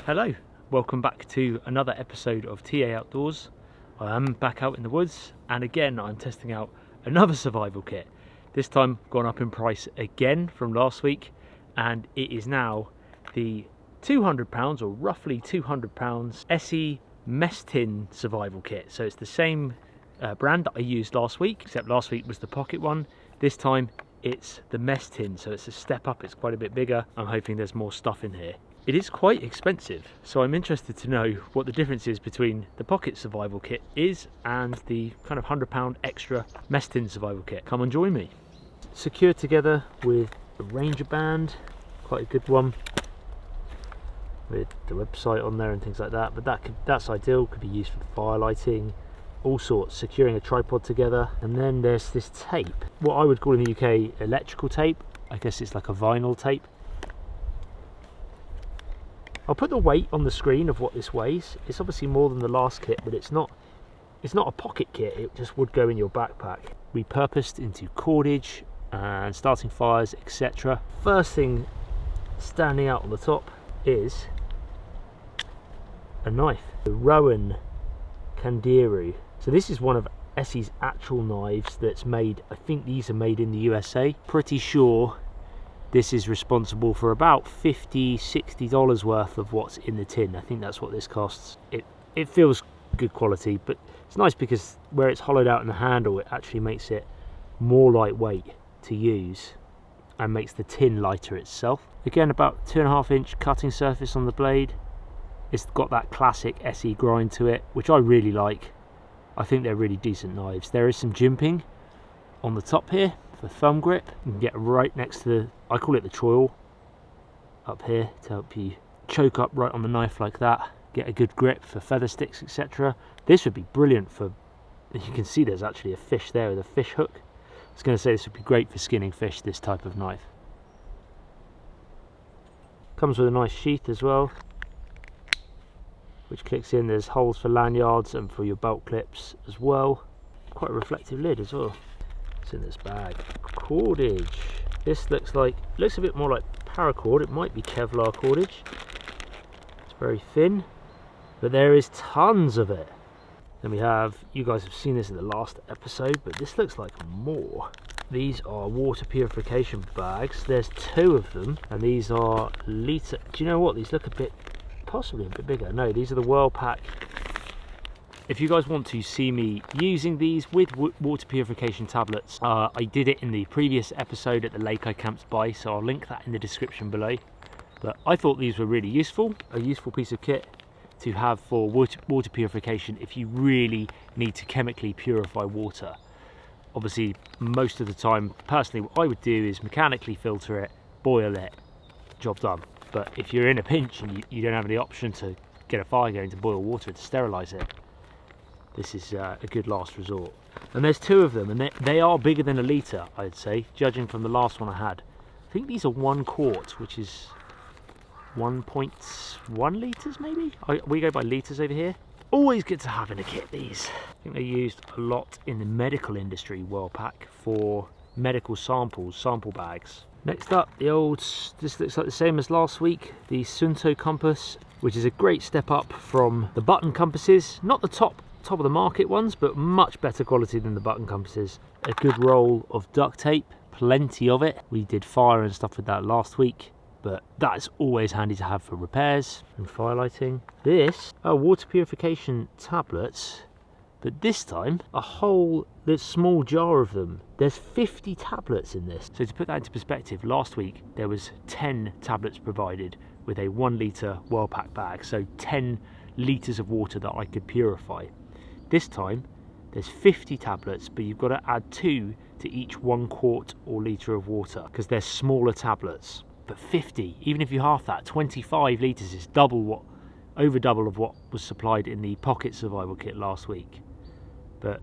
Hello, welcome back to another episode of TA Outdoors. I am back out in the woods, and again I'm testing out another survival kit. This time gone up in price again from last week, and it is now the £200 or roughly £200 Essie Mess Tin survival kit. So it's the same brand that I used last week, except last week was the pocket one. This time it's the Mess Tin, so it's a step up, it's quite a bit bigger. I'm hoping there's more stuff in here. It is quite expensive, so I'm interested to know what the difference is between the pocket survival kit is and the kind of £100 extra Mess Tin survival kit. Come and join me. Secured together with a Ranger band, quite a good one, with the website on there and things like that, but that's ideal, could be used for fire lighting, all sorts, securing a tripod together. And then there's this tape, what I would call in the UK electrical tape. I guess it's like a vinyl tape. I'll put the weight on the screen of what this weighs. It's obviously more than the last kit, but it's not a pocket kit, it just would go in your backpack. Repurposed into cordage and starting fires, etc. First thing standing out on the top is a knife, the Rowan Candiru. So this is one of Essie's actual knives that's made, I think these are made in the USA. Pretty sure this is responsible for about $50–60 worth of what's in the tin. I think that's what this costs. It feels good quality, but it's nice because where it's hollowed out in the handle, it actually makes it more lightweight to use and makes the tin lighter itself. Again, about 2.5 inch cutting surface on the blade. It's got that classic Essie grind to it, which I really like. I think they're really decent knives. There is some jimping on the top here for thumb grip. You can get right next to the, I call it the choil, up here to help you choke up right on the knife like that. Get a good grip for feather sticks, etc. This would be brilliant for, you can see there's actually a fish there with a fish hook. I was going to say this would be great for skinning fish, this type of knife. Comes with a nice sheath as well, which clicks in. There's holes for lanyards and for your belt clips as well. Quite a reflective lid as well. What's in this bag? Cordage. This looks a bit more like paracord. It might be Kevlar cordage. It's very thin, but there is tons of it. Then we have, you guys have seen this in the last episode, but this looks like more. These are water purification bags. There's 2 of them, and these are litre. Do you know what? These look possibly a bit bigger. No, these are the Whirlpack. If you guys want to see me using these with water purification tablets, I did it in the previous episode at the lake I camped by, so I'll link that in the description below. But I thought these were really useful, a useful piece of kit to have for water purification if you really need to chemically purify water. Obviously, most of the time, personally, what I would do is mechanically filter it, boil it, job done. But if you're in a pinch and you don't have the option to get a fire going to boil water to sterilise it, this is a good last resort. And there's 2 of them, and they are bigger than a litre, I'd say, judging from the last one I had. I think these are 1 quart, which is 1.1 litres maybe? We go by litres over here. Always good to have in a kit, these. I think they're used a lot in the medical industry, Whirlpack, for medical samples, sample bags. Next up, this looks like the same as last week, the Suunto compass, which is a great step up from the button compasses. Not the top of the market ones, but much better quality than the button compasses. A good roll of duct tape, plenty of it. We did fire and stuff with that last week, but that's always handy to have for repairs and fire lighting. This are water purification tablets, but this time this small jar of them. There's 50 tablets in this. So to put that into perspective, last week there was 10 tablets provided with a 1 litre Whirlpack bag, so 10 litres of water that I could purify. This time there's 50 tablets, but you've got to add 2 to each 1 quart or litre of water because they're smaller tablets. But 50, even if you half that, 25 litres is over double of what was supplied in the pocket survival kit last week. But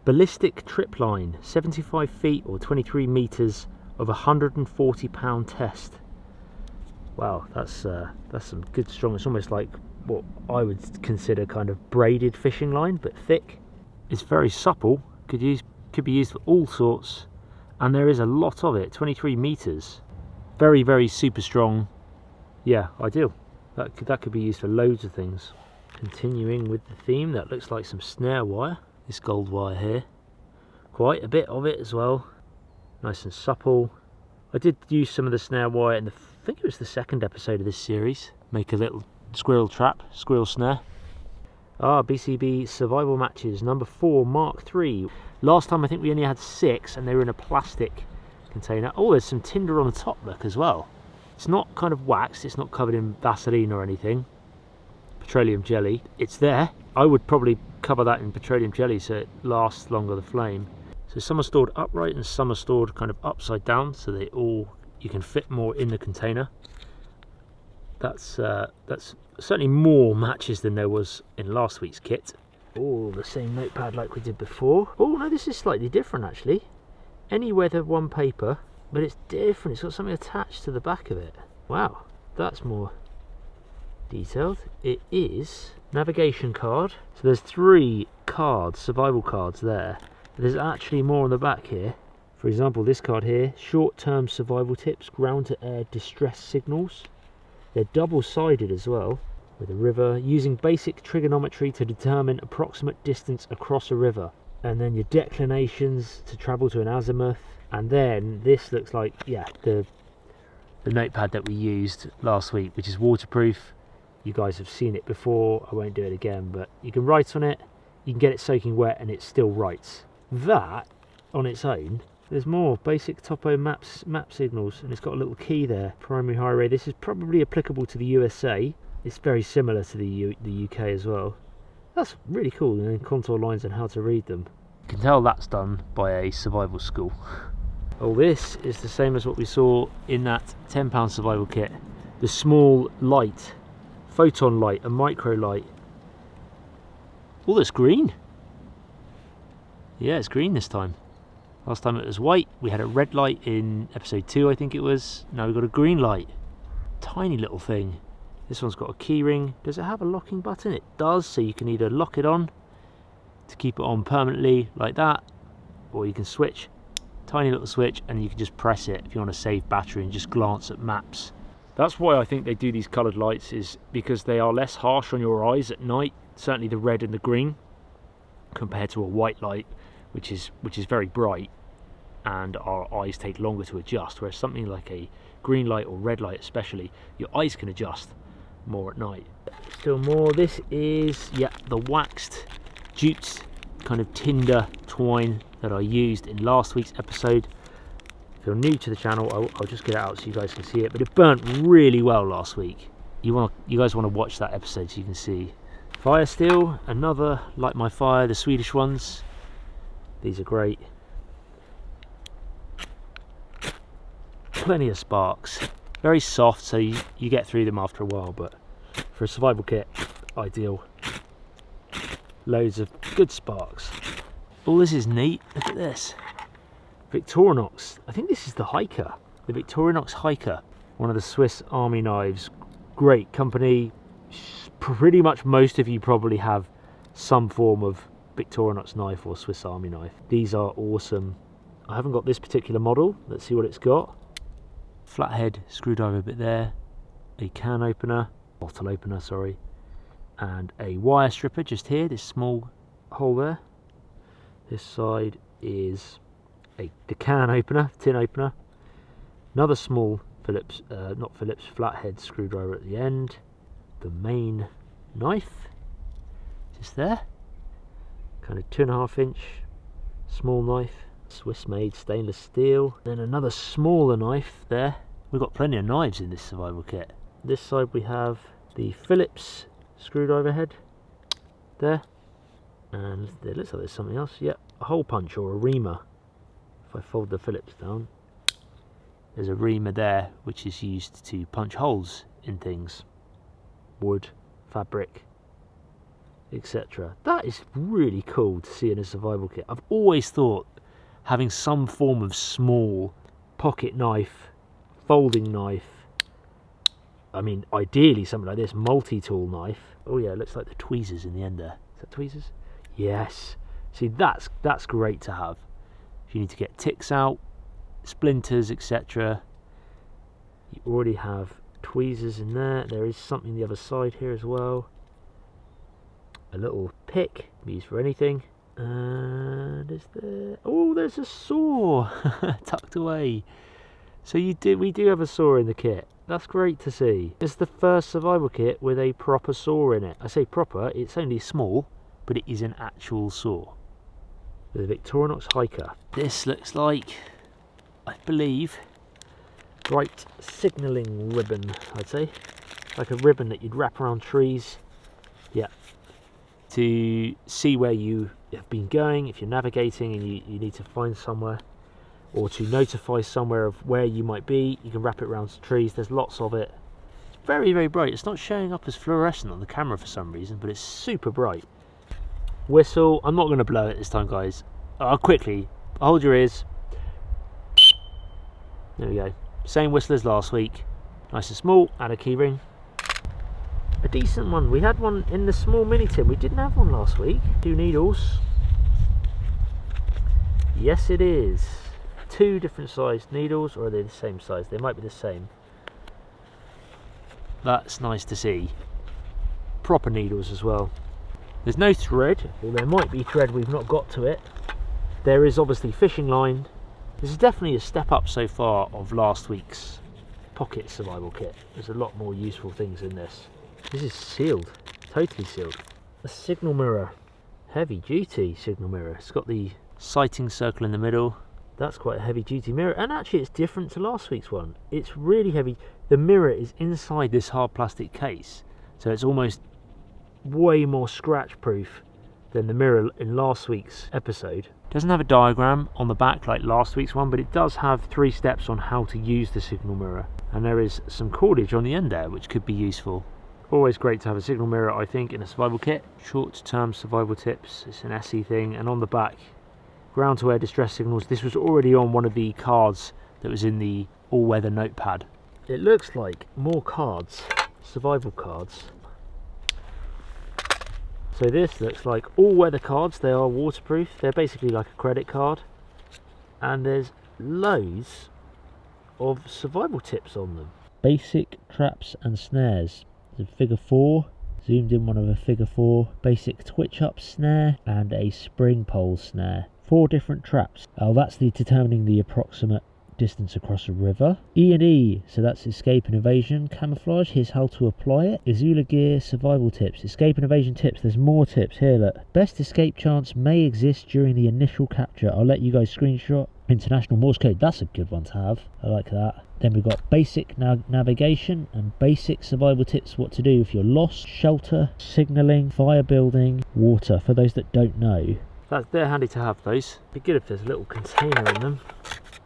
ballistic trip line, 75 feet or 23 metres of a 140-pound test. Wow, that's some good strong. It's almost like what I would consider kind of braided fishing line, but thick. It's very supple, could be used for all sorts, and there is a lot of it. 23 metres, very super strong. Yeah, ideal. That could be used for loads of things. Continuing with the theme, that looks like some snare wire. This gold wire here, quite a bit of it as well, nice and supple. I did use some of the snare wire in I think it was the second episode of this series. Make a little squirrel trap, squirrel snare. BCB survival matches number 4 Mark III. Last time I think we only had 6 and they were in a plastic container. Oh, there's some tinder on the top, look, as well. It's not kind of waxed, it's not covered in Vaseline or anything. Petroleum jelly, it's there. I would probably cover that in petroleum jelly so it lasts longer, the flame. So some are stored upright and some are stored kind of upside down, so you can fit more in the container. That's certainly more matches than there was in last week's kit. Oh, the same notepad like we did before. Oh no, this is slightly different actually. Any weather, one paper, but it's different. It's got something attached to the back of it. Wow, that's more detailed. It is navigation card. So there's 3 cards, survival cards there. There's actually more on the back here. For example, this card here, short-term survival tips, ground-to-air distress signals. They're double-sided as well, with a river, using basic trigonometry to determine approximate distance across a river. And then your declinations to travel to an azimuth. And then this looks like, yeah, the notepad that we used last week, which is waterproof. You guys have seen it before, I won't do it again, but you can write on it, you can get it soaking wet and it still writes. That, on its own, there's more basic topo map signals, and it's got a little key there, primary highway. This is probably applicable to the USA. It's very similar to the UK as well. That's really cool, and then contour lines and how to read them. You can tell that's done by a survival school. Oh, this is the same as what we saw in that £10 survival kit. The small light, photon light, a micro light. Oh, that's green. Yeah, it's green this time. Last time it was white. We had a red light in episode 2, I think it was. Now we've got a green light. Tiny little thing. This one's got a key ring. Does it have a locking button? It does, so you can either lock it on to keep it on permanently like that, or you can switch. Tiny little switch, and you can just press it if you want to save battery and just glance at maps. That's why I think they do these coloured lights, is because they are less harsh on your eyes at night. Certainly the red and the green, compared to a white light, which is very bright, and our eyes take longer to adjust. Whereas something like a green light or red light, especially, your eyes can adjust more at night. Still more. This is, yeah, the waxed jute kind of tinder twine that I used in last week's episode. If you're new to the channel, I'll just get it out so you guys can see it, but it burnt really well last week. You guys want to watch that episode so you can see. Fire steel, another Light My Fire, the Swedish ones. These are great. Plenty of sparks. Very soft, so you get through them after a while, but for a survival kit, ideal. Loads of good sparks. Oh, this is neat. Look at this. Victorinox. I think this is the Hiker. The Victorinox Hiker. One of the Swiss Army knives. Great company. Pretty much most of you probably have some form of Victorinox knife or Swiss Army knife. These are awesome. I haven't got this particular model. Let's see what it's got. Flathead screwdriver bit there. A can opener. Bottle opener, sorry. And a wire stripper just here. This small hole there. This side is the can opener, tin opener. Another small Phillips, not Phillips, flathead screwdriver at the end. The main knife, just there. Kind of 2.5 inch small knife, Swiss made stainless steel. Then another smaller knife there. We've got plenty of knives in this survival kit. This side we have the Phillips screwdriver head there. And it looks like there's something else. Yep, a hole punch or a reamer. If I fold the Phillips down, there's a reamer there which is used to punch holes in things. Wood, fabric, etc. That is really cool to see in a survival kit. I've always thought having some form of small pocket knife, folding knife, I mean ideally something like this, multi-tool knife. Oh yeah, it looks like the tweezers in the end there. Is that tweezers? Yes. See, that's great to have. If you need to get ticks out, splinters, etc. You already have tweezers in there. There is something the other side here as well. A little pick, used for anything. And is there... Oh, there's a saw tucked away. So we do have a saw in the kit. That's great to see. It's the first survival kit with a proper saw in it. I say proper, it's only small, but it is an actual saw. The Victorinox Hiker. This looks like, I believe, bright signalling ribbon, I'd say. Like a ribbon that you'd wrap around trees. Yeah. To see where you have been going, if you're navigating and you need to find somewhere, or to notify somewhere of where you might be, you can wrap it around trees. There's lots of it. It's very, very bright. It's not showing up as fluorescent on the camera for some reason, but it's super bright. Whistle. I'm not going to blow it this time, guys. I'll quickly hold your ears. There we go. Same whistle as last week. Nice and small. Add a key ring. A decent one. We had one in the small mini tin. We didn't have one last week. 2 needles. Yes, it is. 2 different sized needles, or are they the same size? They might be the same. That's nice to see. Proper needles as well. There's no thread, or there might be thread, we've not got to it. There is obviously fishing line. This is definitely a step up so far of last week's pocket survival kit. There's a lot more useful things in this. This is sealed, totally sealed. A signal mirror, heavy duty signal mirror. It's got the sighting circle in the middle. That's quite a heavy duty mirror, and actually it's different to last week's one. It's really heavy. The mirror is inside this hard plastic case, so it's almost way more scratch proof than the mirror in last week's episode. Doesn't have a diagram on the back like last week's one, but it does have 3 steps on how to use the signal mirror, and there is some cordage on the end there which could be useful. Always great to have a signal mirror, I think, in a survival kit. Short-term survival tips. It's an SE thing, and on the back, ground to air distress signals. This was already on one of the cards that was in the all-weather notepad. It looks like more cards, survival cards. So this looks like all-weather cards. They are waterproof. They're basically like a credit card, and there's loads of survival tips on them. Basic traps and snares. There's a figure 4, zoomed in one of a figure 4, basic twitch up snare, and a spring pole snare. 4 different traps. Oh, that's determining the approximate distance across a river. E&E, so that's escape and evasion. Camouflage, here's how to apply it. Azula gear, survival tips. Escape and evasion tips, there's more tips here, look. Best escape chance may exist during the initial capture. I'll let you guys screenshot. International Morse code, that's a good one to have. I like that. Then we've got basic navigation and basic survival tips, what to do if you're lost, shelter, signalling, fire building, water, for those that don't know. They're handy to have, those. Be good if there's a little container in them.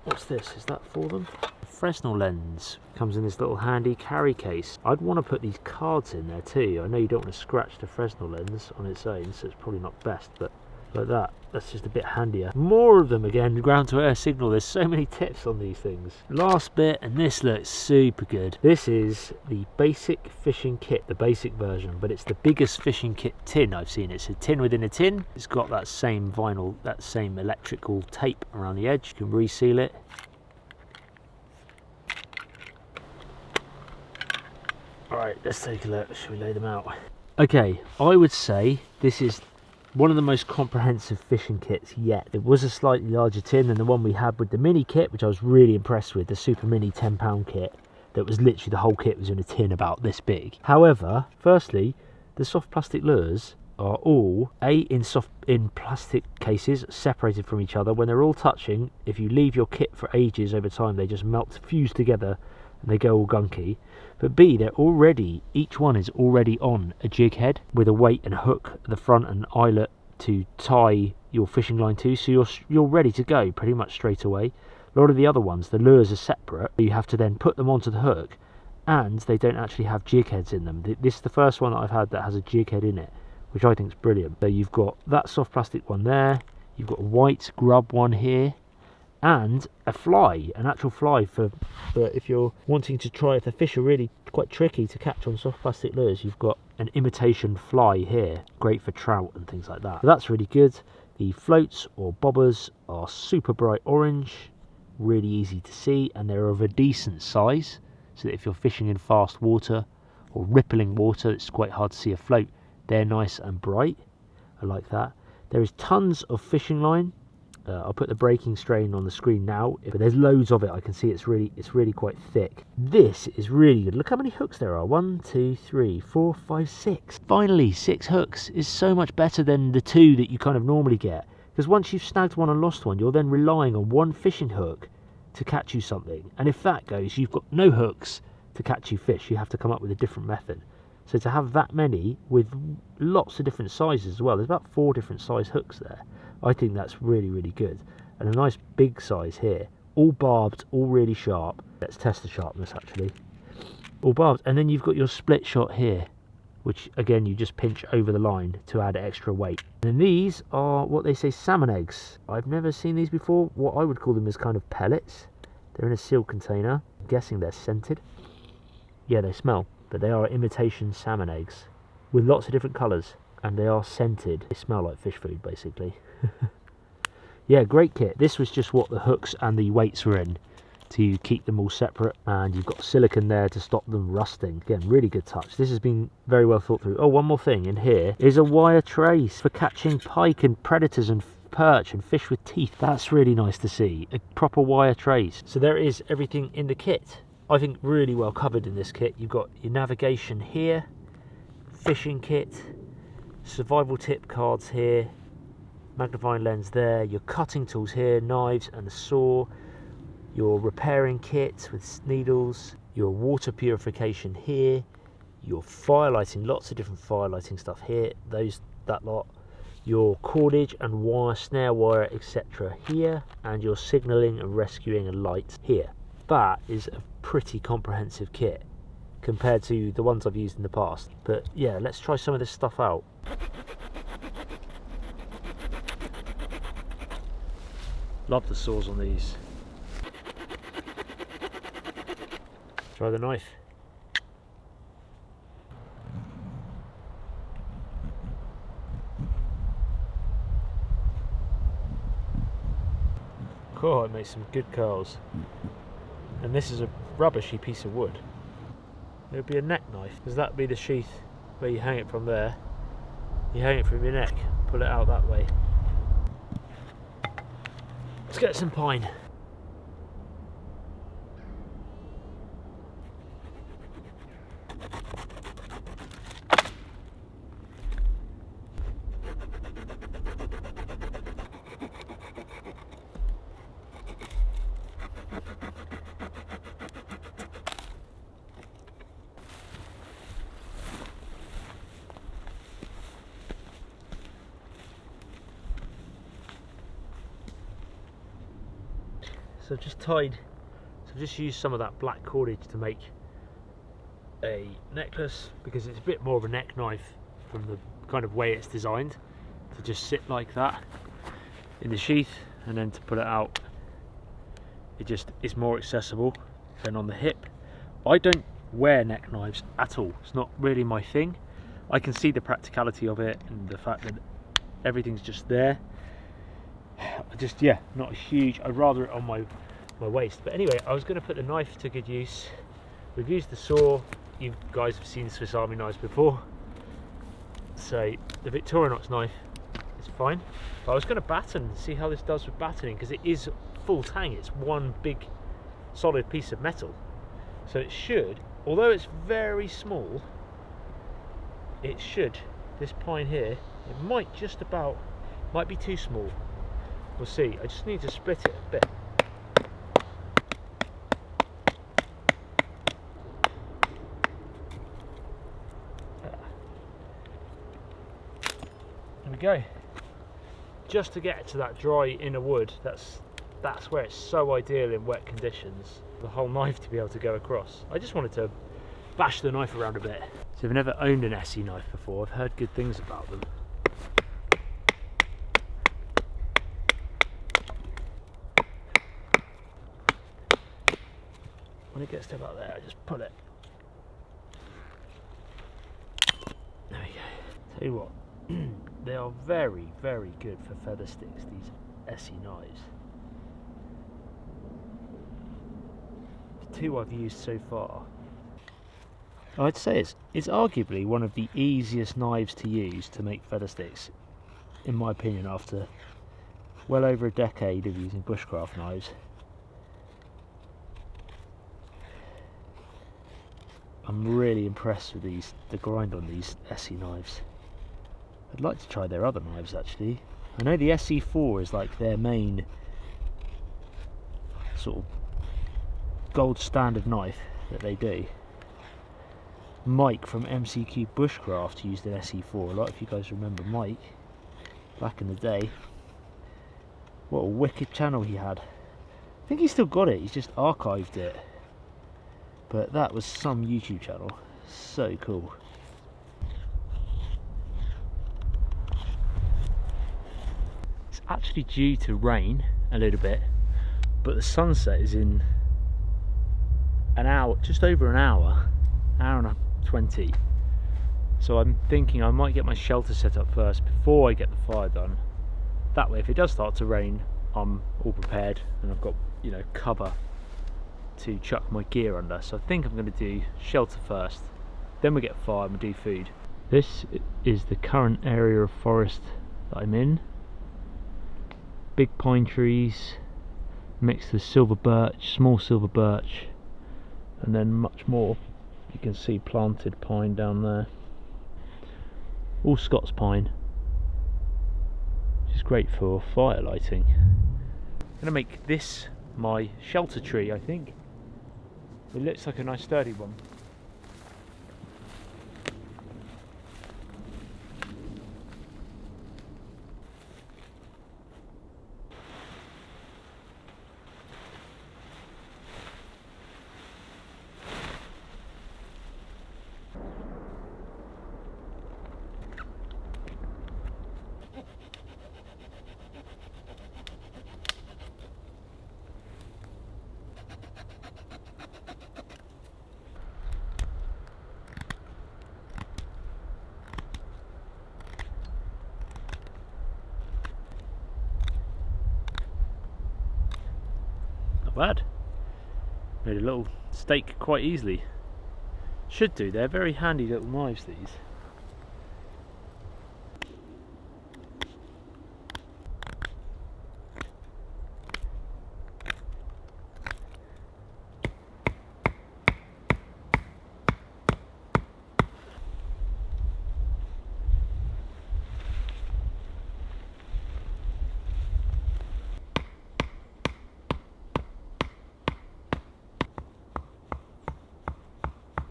What's this? Is that for them? A Fresnel lens comes in this little handy carry case. I'd want to put these cards in there too. I know you don't want to scratch the Fresnel lens on its own, so it's probably not best, but like that, that's just a bit handier. More of them again, ground to air signal. There's so many tips on these things. Last bit, and this looks super good. This is the basic fishing kit, the basic version, but it's the biggest fishing kit tin I've seen. It's a tin within a tin. It's got that same vinyl, that same electrical tape around the edge. You can reseal it. Alright, let's take a look. Should we lay them out? Okay, I would say this is one of the most comprehensive fishing kits yet. It was a slightly larger tin than the one we had with the mini kit, which I was really impressed with, the super mini £10 kit. That was literally, the whole kit was in a tin about this big. However, firstly, the soft plastic lures are all in plastic cases separated from each other. When they're all touching, if you leave your kit for ages over time, they just melt, fuse together, and they go all gunky. But B, they're already, each one is already on a jig head with a weight and hook at the front and eyelet to tie your fishing line to, so you're ready to go pretty much straight away. A lot of the other ones, the lures are separate. You have to then put them onto the hook, and they don't actually have jig heads in them. This is the first one that I've had that has a jig head in it, which I think is brilliant. So you've got that soft plastic one there, you've got a white grub one here, and a fly, an actual fly for if you're wanting to try, if the fish are really quite tricky to catch on soft plastic lures, you've got an imitation fly here, great for trout and things like that. So that's really good. The floats or bobbers are super bright orange, really easy to see, and they're of a decent size. so that if you're fishing in fast water or rippling water, it's quite hard to see afloat, they're nice and bright. I like that. There is tons of fishing line. I'll put the breaking strain on the screen now, but there's loads of it. I can see it's really quite thick. This is really good. Look how many hooks there are. 1, 2, 3, 4, 5, 6. Finally, 6 hooks is so much better than the 2 that you kind of normally get. Because once you've snagged one and lost one, you're then relying on one fishing hook to catch you something. And if that goes, you've got no hooks to catch you fish. You have to come up with a different method. So to have that many with lots of different sizes as well, there's about 4 different size hooks there. I think that's really good. And a nice big size here. All barbed, all really sharp. Let's test the sharpness actually. All barbed. And then you've got your split shot here, which again you just pinch over the line to add extra weight. And these are what they say salmon eggs. I've never seen these before. What I would call them is kind of pellets. They're in a sealed container. I'm guessing they're scented. Yeah, they smell, but they are imitation salmon eggs with lots of different colours, and they are scented. They smell like fish food basically. Yeah, great kit. This was just what the hooks and the weights were in to keep them all separate, and you've got silicone there to stop them rusting. Again, really good touch. This has been very well thought through. Oh, one more thing in here is a wire trace for catching pike and predators and perch and fish with teeth. That's really nice to see, a proper wire trace. So there is everything in the kit. I think really well covered in this kit. You've got your navigation here, fishing kit, survival tip cards here, magnifying lens there, your cutting tools here, knives and a saw, your repairing kit with needles, your water purification here, your fire lighting, lots of different fire lighting stuff here, that lot, your cordage and wire, snare wire, etc. here, and your signalling and rescuing and lights here. That is a pretty comprehensive kit compared to the ones I've used in the past. But yeah, let's try some of this stuff out. Love the saws on these. Try the knife. Cool, it makes some good curls. And this is a rubbishy piece of wood. It would be a neck knife, because that would be the sheath where you hang it from there. You hang it from your neck, pull it out that way. Let's get some pine. So I've just used some of that black cordage to make a necklace, because it's a bit more of a neck knife from the kind of way it's designed to just sit like that in the sheath, and then to put it out it's more accessible than on the hip. I don't wear neck knives at all. It's not really my thing. I can see the practicality of it and the fact that everything's just there. Yeah, not a huge, I'd rather it on my waist. But anyway, I was going to put the knife to good use. We've used the saw. You guys have seen Swiss Army knives before, so the Victorinox knife is fine. But I was going to batten, see how this does with battening, because it is full tang. It's one big solid piece of metal, so it should, although it's very small, it should, this pine here, it might be too small. We'll see. I just need to split it a bit. There we go. Just to get to that dry inner wood, that's where it's so ideal in wet conditions. The whole knife to be able to go across. I just wanted to bash the knife around a bit. So I've never owned an Essie knife before. I've heard good things about them. When it gets to about there, I just pull it. There we go. Tell you what, they are very, very good for feather sticks, these Essie knives. two I've used so far. I'd say it's arguably one of the easiest knives to use to make feather sticks, in my opinion, after well over a decade of using bushcraft knives. I'm really impressed with the grind on these SE knives. I'd like to try their other knives actually. I know the SE4 is like their main sort of gold standard knife that they do. Mike from MCQ Bushcraft used an SE4. A lot of you guys remember Mike back in the day. What a wicked channel he had. I think he's still got it, he's just archived it. But that was some YouTube channel. So cool. It's actually due to rain a little bit, but the sunset is in an hour, just over an hour and 20. So I'm thinking I might get my shelter set up first before I get the fire done. That way if it does start to rain, I'm all prepared and I've got, you know, cover to chuck my gear under. So I think I'm going to do shelter first, then we get fire and we do food. This is the current area of forest that I'm in. Big pine trees mixed with silver birch, small silver birch, and then much more. You can see planted pine down there. All Scots pine, which is great for fire lighting. I'm going to make this my shelter tree, I think. It looks like a nice sturdy one. Not bad. Made a little stake quite easily. Should do, they're very handy little knives these.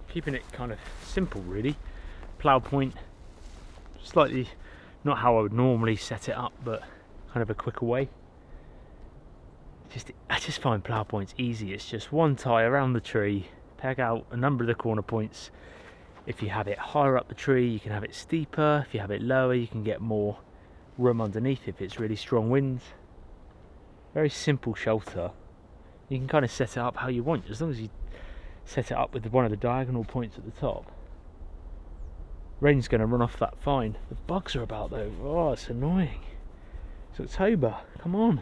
Keeping it kind of simple really. Plough point, slightly not how I would normally set it up, but kind of a quicker way. I just find plough points easy. It's just one tie around the tree, peg out a number of the corner points. If you have it higher up the tree, you can have it steeper. If you have it lower, you can get more room underneath if it's really strong winds. Very simple shelter. You can kind of set it up how you want, as long as you set it up with one of the diagonal points at the top. Rain's going to run off that fine. The bugs are about though. Oh, it's annoying. It's October. Come on.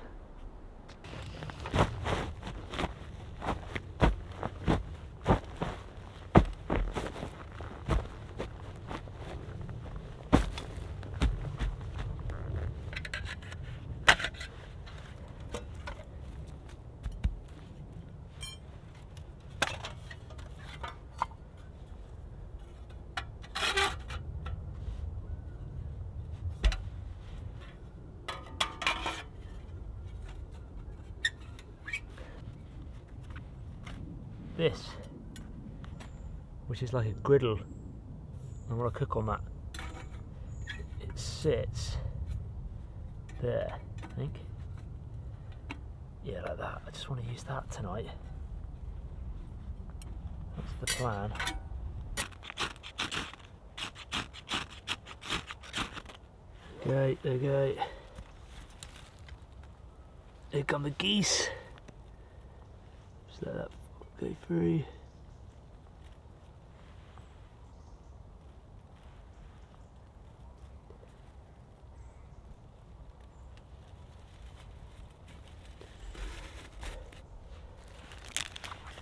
This, which is like a griddle, I want to cook on that. It sits there, I think. Yeah, like that. I just want to use that tonight. That's the plan. Okay, there we go. Here come the geese. Just let that go through.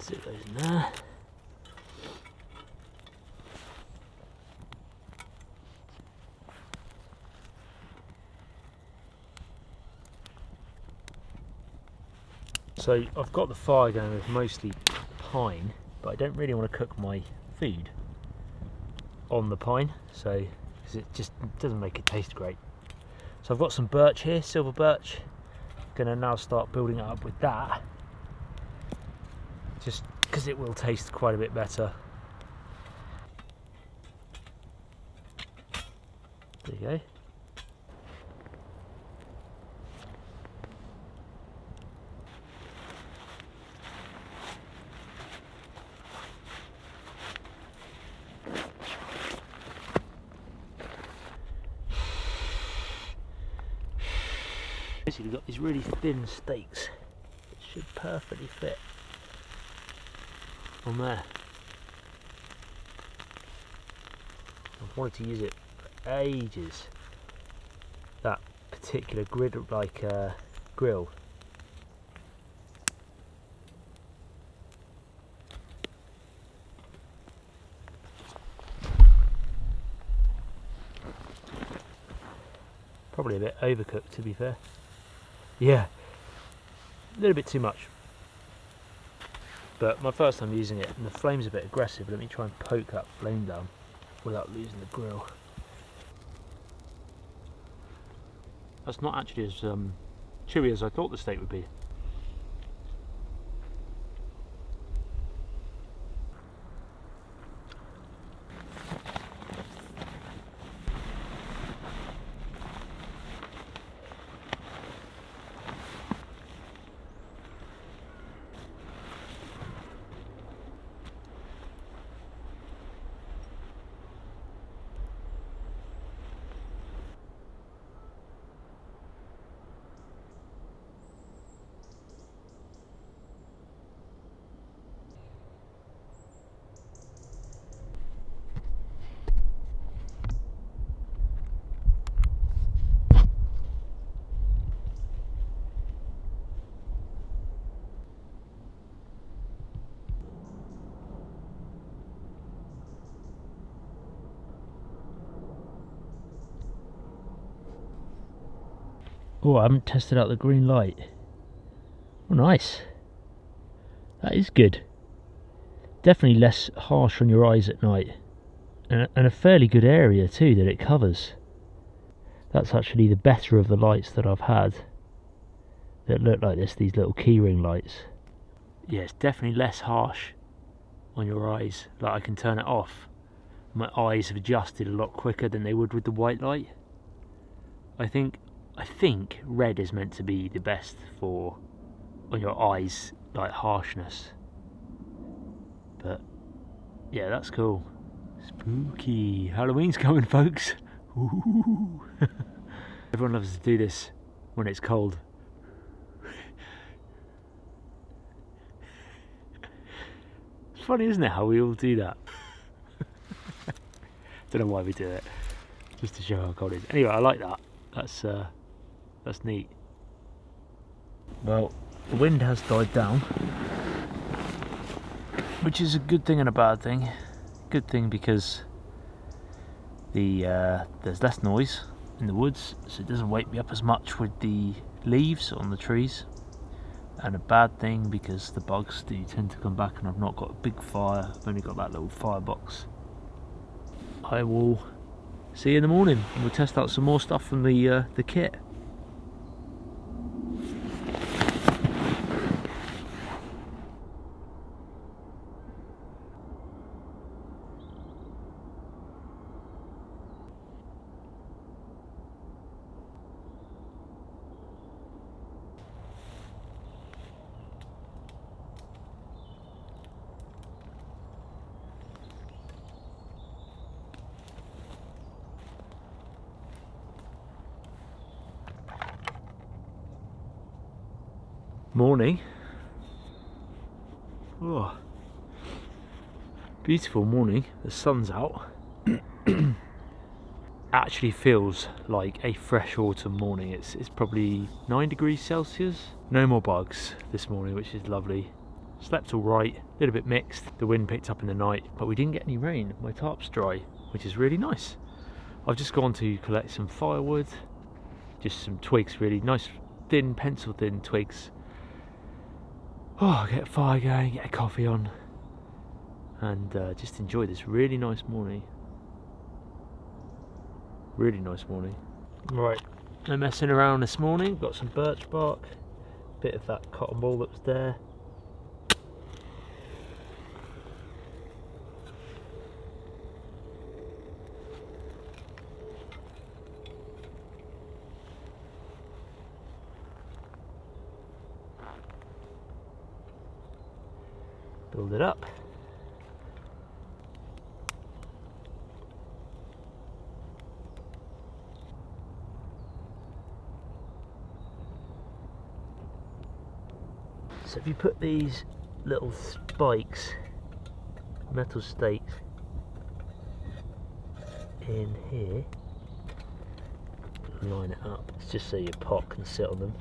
Stick those in there. So I've got the fire going with mostly pine, but I don't really want to cook my food on the pine, so because it just doesn't make it taste great. So I've got some birch here, silver birch. Gonna now start building it up with that, just because it will taste quite a bit better. There you go. Basically got these really thin stakes that should perfectly fit on there. I've wanted to use it for ages, that particular grill. Probably a bit overcooked, to be fair. Yeah, a little bit too much. But my first time using it, and the flame's a bit aggressive. Let me try and poke that flame down without losing the grill. That's not actually as chewy as I thought the steak would be. Oh, I haven't tested out the green light. Oh, nice. That is good. Definitely less harsh on your eyes at night. And a fairly good area too that it covers. That's actually the better of the lights that I've had that look like this, these little keyring lights. Yeah, it's definitely less harsh on your eyes. Like, I can turn it off. My eyes have adjusted a lot quicker than they would with the white light. I think red is meant to be the best for on your eyes, like harshness. But yeah, that's cool. Spooky. Halloween's coming, folks. Ooh. Everyone loves to do this when it's cold. It's funny, isn't it, how we all do that? Don't know why we do it, just to show how cold it is. Anyway, I like that. That's neat. Well, the wind has died down, which is a good thing and a bad thing. Good thing because there's less noise in the woods, so it doesn't wake me up as much with the leaves on the trees. And a bad thing because the bugs do tend to come back, and I've not got a big fire. I've only got that little firebox. I will see you in the morning, and we'll test out some more stuff from the kit. Morning. Oh, beautiful morning. The sun's out. Actually feels like a fresh autumn morning. It's probably 9 degrees Celsius. No more bugs this morning, which is lovely. Slept all right, a little bit mixed. The wind picked up in the night, but we didn't get any rain. My tarp's dry, which is really nice. I've just gone to collect some firewood, just some twigs, really nice, thin, pencil thin twigs. Oh, get a fire going, get a coffee on, and just enjoy this really nice morning. Really nice morning. Right, no messing around this morning. Got some birch bark, bit of that cotton wool that was there. Build it up. So if you put these little spikes, metal stakes, in here, line it up, it's just so your pot can sit on them.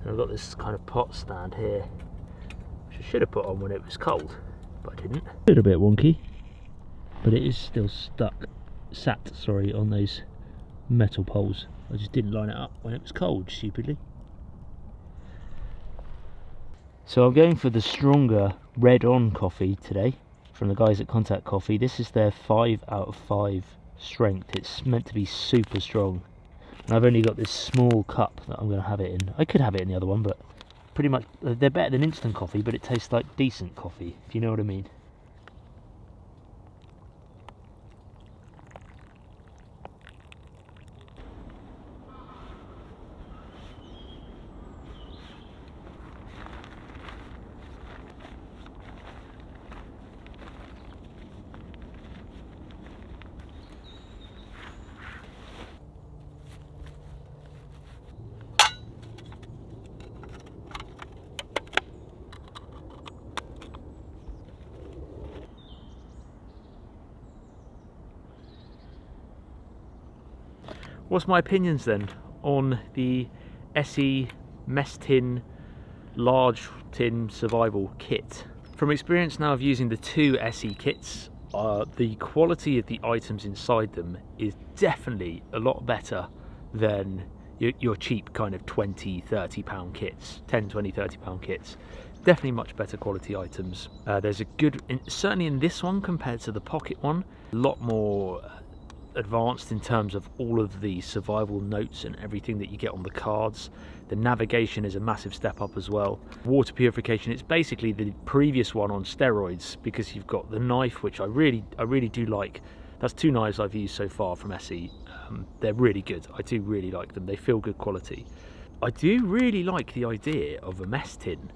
And I've got this kind of pot stand here, which I should have put on when it was cold, but I didn't. A little bit wonky, but it is still sat on those metal poles. I just didn't line it up when it was cold, stupidly. So I'm going for the stronger Red On coffee today from the guys at Contact Coffee. This is their 5 out of 5 strength. It's meant to be super strong. And I've only got this small cup that I'm going to have it in. I could have it in the other one, but pretty much they're better than instant coffee, but it tastes like decent coffee, if you know what I mean. What's my opinions then on the SE mess tin, large tin survival kit? From experience now of using the 2 SE kits, the quality of the items inside them is definitely a lot better than your cheap kind of 20, 30 pound kits, 10, 20, 30 pound kits. Definitely much better quality items. There's a good, certainly in this one compared to the Pocket one, a lot more advanced in terms of all of the survival notes and everything that you get on the cards. The navigation is a massive step up as well. Water purification, it's basically the previous one on steroids, because you've got the knife, which I really do like. That's 2 knives I've used so far from SE. They're really good. I do really like them. They feel good quality. I do really like the idea of a mess tin.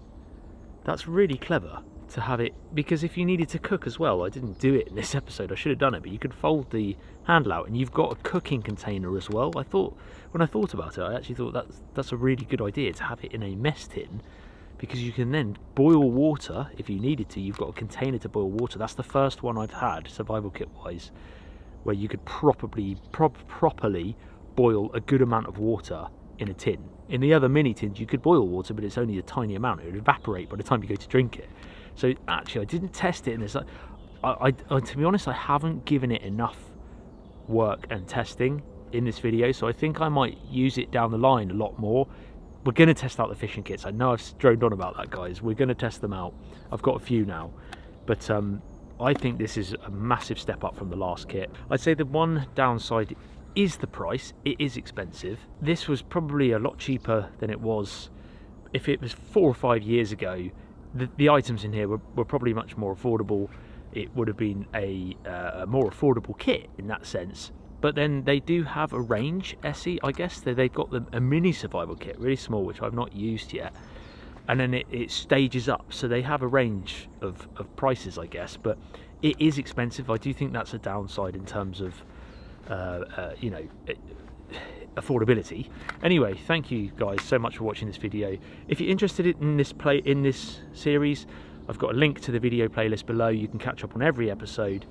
That's really clever to have it, because if you needed to cook as well, I didn't do it in this episode, I should have done it, but you could fold the handle out and you've got a cooking container as well. When I thought about it, I actually thought that's a really good idea to have it in a mess tin, because you can then boil water if you needed to. You've got a container to boil water. That's the first one I've had, survival kit wise, where you could properly boil a good amount of water in a tin. In the other mini tins you could boil water, but it's only a tiny amount. It would evaporate by the time you go to drink it. So actually I didn't test it in this. To be honest, I haven't given it enough work and testing in this video, so I think I might use it down the line a lot more. We're going to test out the fishing kits. I know I've droned on about that, guys. We're going to test them out. I've got a few now, but I think this is a massive step up from the last kit. I'd say the one downside is the price. It is expensive. This was probably a lot cheaper than it was if it was 4 or 5 years ago. The items in here were probably much more affordable. It would have been a more affordable kit in that sense. But then they do have a range, SE, I guess. They've got a mini survival kit, really small, which I've not used yet. And then it stages up. So they have a range of prices, I guess. But it is expensive. I do think that's a downside in terms of, affordability. Anyway, thank you guys so much for watching this video. If you're interested in this series, I've got a link to the video playlist below. You can catch up on every episode.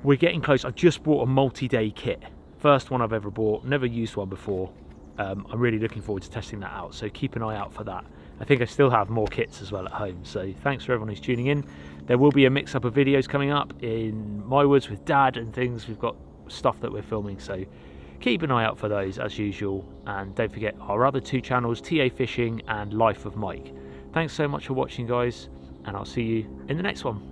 We're getting close. I've just bought a multi-day kit, first one I've ever bought, never used one before. I'm really looking forward to testing that out, so keep an eye out for that. I think I still have more kits as well at home. So thanks for everyone who's tuning in. There will be a mix up of videos coming up in my woods with Dad and things. We've got stuff that we're filming, so keep an eye out for those as usual. And don't forget our other 2 channels, TA Fishing and Life of Mike. Thanks so much for watching, guys, and I'll see you in the next one.